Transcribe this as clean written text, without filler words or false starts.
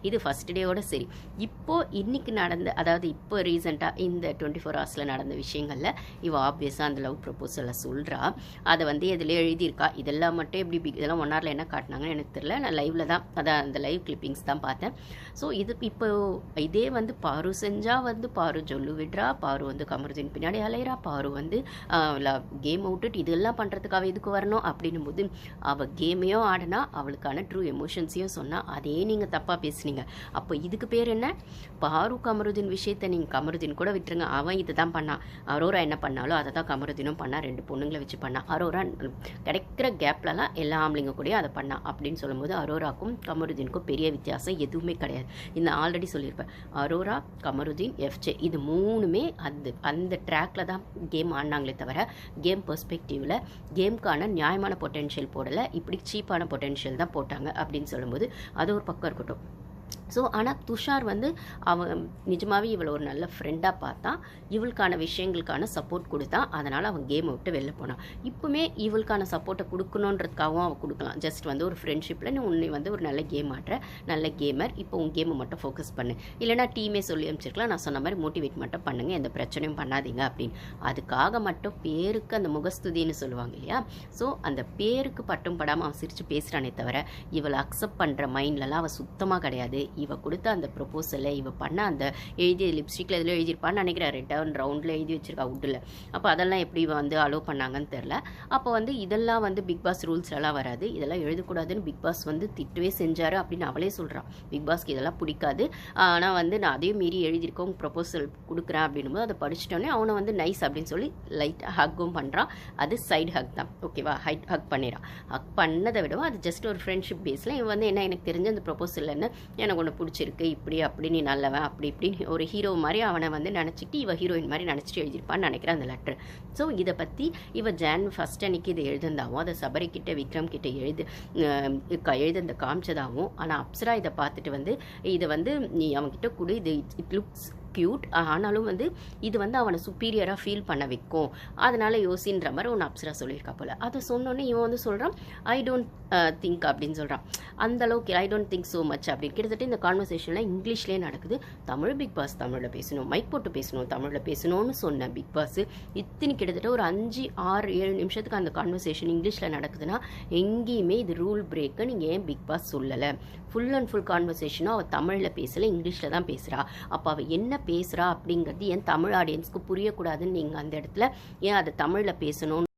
இது ஃபஸ்ட் டேயோட சரி. இப்போது இன்றைக்கி நடந்த, அதாவது இப்போ ரீசெண்டாக இந்த 24 ஹவர்ஸில் நடந்த விஷயங்களில் இவ ஆப்வியஸாக அந்த லவ் ப்ரப்போசலை சொல்கிறா. அதை வந்து எதில் எழுதியிருக்கா. இதெல்லாம் மட்டும் எப்படி இதெல்லாம் 1 ஹவரில் என்ன காட்டினாங்கன்னு எனக்கு தெரியல. நான் லைவில் தான், அதான் அந்த லைவ் கிளிப்பிங்ஸ் தான் பார்த்தேன். ஸோ இது இப்போ இதே வந்து பாரு செஞ்சால் வந்து பாரு ஜொல்லு விடுறா, பாரு வந்து கமருதீன் பின்னாடி அலையிறா, பாரு வந்து கேமை விட்டுட்டு இதெல்லாம் பண்ணுறதுக்காக எதுக்கு வரணும் அப்படின்னும் போது, அவள் கேமையும் ஆடினா அவளுக்கான ட்ரூ எமோஷன்ஸையும் சொன்னால் அதே நீங்கள் தப்பாக பேசுனீங்க. அப்போ இதுக்கு பேர் என்ன? பாரு கமருதீன் விஷயத்தை நீங்கள் கமருதீன் கூட விட்டுருங்க, அவன் இது தான் பண்ணான். அரோரா என்ன பண்ணாலும் அதை தான் கமருதீனும் பண்ணா, 2 பொண்ணுங்களை வச்சு பண்ணான். அரோரா கிடைக்கிற கேப்லலாம் எல்லா ஆம்பளைங்க கூடயும் அதை பண்ணான் அப்படின்னு சொல்லும்போது அரோராக்கும் கமருதீனுக்கும் பெரிய வித்தியாசம் எதுவுமே கிடையாது. இந்த ஆல்ரெடி சொல்லியிருப்பேன், அரோரா கமருதீன் எஃப்ஜே இது 3மே அந்த ட்ராக்ல தான் கேம் ஆடினாங்களே தவிர கேம் பெர்ஸ்பெக்டிவில் கேம்க்கான நியாயமான பொட்டென்ஷியல் போடலை, இப்படி சீப்பான பொட்டென்ஷியல் தான் போட்டாங்க அப்படின்னு சொல்லும்போது அது ஒரு பக்கம் இருக்கட்டும். ஸோ ஆனால் துஷார் வந்து அவன் நிஜமாகவே இவளை ஒரு நல்ல ஃப்ரெண்டாக பார்த்தான், இவளுக்கான விஷயங்களுக்கான சப்போர்ட் கொடுத்தான், அதனால் அவன் கேமை விட்டு வெளில போனான். இப்போவுமே இவளுக்கான சப்போர்ட்டை கொடுக்கணுன்றதுக்காகவும் அவள் கொடுக்கலாம். ஜஸ்ட் வந்து ஒரு ஃப்ரெண்ட்ஷிப்பில் நீ உன்னை வந்து ஒரு நல்ல கேம் ஆடுற, நல்ல கேமர், இப்போ உன் கேமை மட்டும் ஃபோக்கஸ் பண்ணு, இல்லைனா டீமே சொல்லி அனுப்பிச்சிருக்கலாம், நான் சொன்ன மாதிரி மோட்டிவேட் மட்டும் பண்ணுங்கள், எந்த பிரச்சனையும் பண்ணாதீங்க அப்படின்னு. அதுக்காக மட்டும் பேருக்கு அந்த முகஸ்துதின்னு சொல்லுவாங்க இல்லையா, ஸோ அந்த பேருக்கு பட்டும் படாமல் அவன் சிரித்து பேசுகிறானே தவிர இவளை அக்செப்ட் பண்ணுற மைண்ட்லலாம் அவள் சுத்தமாக கிடையாது. இவ கொடுத்த அந்த ப்ரொப்போசலை, இவ பண்ண அந்த எழுதிய லிப்ஸ்டிக்கில் இதில் எழுதியிருப்பான்னு நினைக்கிறேன், ரிட்டர்ன் ரவுண்டில் எழுதி வச்சிருக்கா உட்டில். அப்போ அதெல்லாம் எப்படி இவ வந்து அலோவ் பண்ணாங்கன்னு தெரில. அப்போ வந்து இதெல்லாம் வந்து பிக் பாஸ் ரூல்ஸ்லாம் வராது, இதெல்லாம் எழுதக்கூடாதுன்னு பிக் பாஸ் வந்து திட்டவே செஞ்சார் அப்படின்னு அவளே சொல்கிறான். பிக் பாஸ்க்கு இதெல்லாம் பிடிக்காது, ஆனால் வந்து நான் அதையும் மீறி எழுதியிருக்கோம் ப்ரொப்போசல் கொடுக்குறேன் அப்படின்னும் அதை படிச்சிட்டோன்னே அவனை வந்து நைஸ் அப்படின்னு சொல்லி லைட்டாக ஹக்கும் பண்ணுறான். அது சைடு ஹக் தான், ஓகேவா, ஹக் பண்ணிடுறான். ஹக் பண்ணதை விடவும் அது ஜஸ்ட் ஒரு ஃப்ரெண்ட்ஷிப் பேஸில் இவன் வந்து என்ன எனக்கு தெரிஞ்ச அந்த ப்ரொப்போசல் என்ன எனக்கு ஒன்று பிடிச்சிருக்கு, இப்படி அப்படி நீ நல்லவன் அப்படி இப்படின்னு ஒரு ஹீரோ மாதிரி அவனை வந்து நினச்சிக்கிட்டு இவ ஹீரோயின் மாதிரி நினச்சிட்டு எழுதியிருப்பான்னு நினைக்கிறேன் அந்த லெட்டர். ஸோ இதை பற்றி இவ ஜான் ஃபஸ்ட் அன்னைக்கு இதை எழுதிருந்தாவும், அதை சபரிக்கிட்ட விக்ரம் கிட்ட எழுத காமிச்சதாகவும், ஆனால் அப்சரா இதை பார்த்துட்டு வந்து இதை வந்து நீ அவன்கிட்ட கூட இது இட் லுக்ஸ் க்யூட், ஆனாலும் வந்து இது வந்து அவனை சுப்பீரியராக ஃபீல் பண்ண வைக்கும், அதனால் யோசின்ற மாதிரி ஒன்று அப்சரா சொல்லியிருக்கா போல். அதை சொன்னோன்னே இவன் வந்து சொல்கிறான் ஐ டோன்ட் திங்க் அப்படின்னு சொல்கிறான். அந்தளவுக்கு I don't think so much அப்படின்னு. கிட்டத்தட்ட இந்த கான்வர்சேஷன்லாம் இங்கிலீஷ்லேயே நடக்குது. தமிழ் பிக் பாஸ் தமிழில் பேசணும், மைக் போட்டு பேசணும், தமிழில் பேசணும்னு சொன்ன பிக் பாஸ் இத்தனை கிட்டத்தட்ட ஒரு 5, 6, 7 நிமிஷத்துக்கு அந்த கான்வர்சேஷன் இங்கிலீஷில் நடக்குதுன்னா எங்கேயுமே இது ரூல் பிரேக்கு நீங்கள் ஏன் பிக் பாஸ் சொல்லலை? ஃபுல் அண்ட் ஃபுல் கான்வர்சேஷனும் அவள் தமிழில் பேசலை, இங்கிலீஷில் தான் பேசுகிறா. அப்போ அவள் என்ன பேசுகிறா அப்படிங்கிறது ஏன் தமிழ் ஆடியன்ஸ்க்கு புரியக்கூடாதுன்னு நீங்கள் அந்த இடத்துல ஏன் அதை தமிழில் பேசணும்னு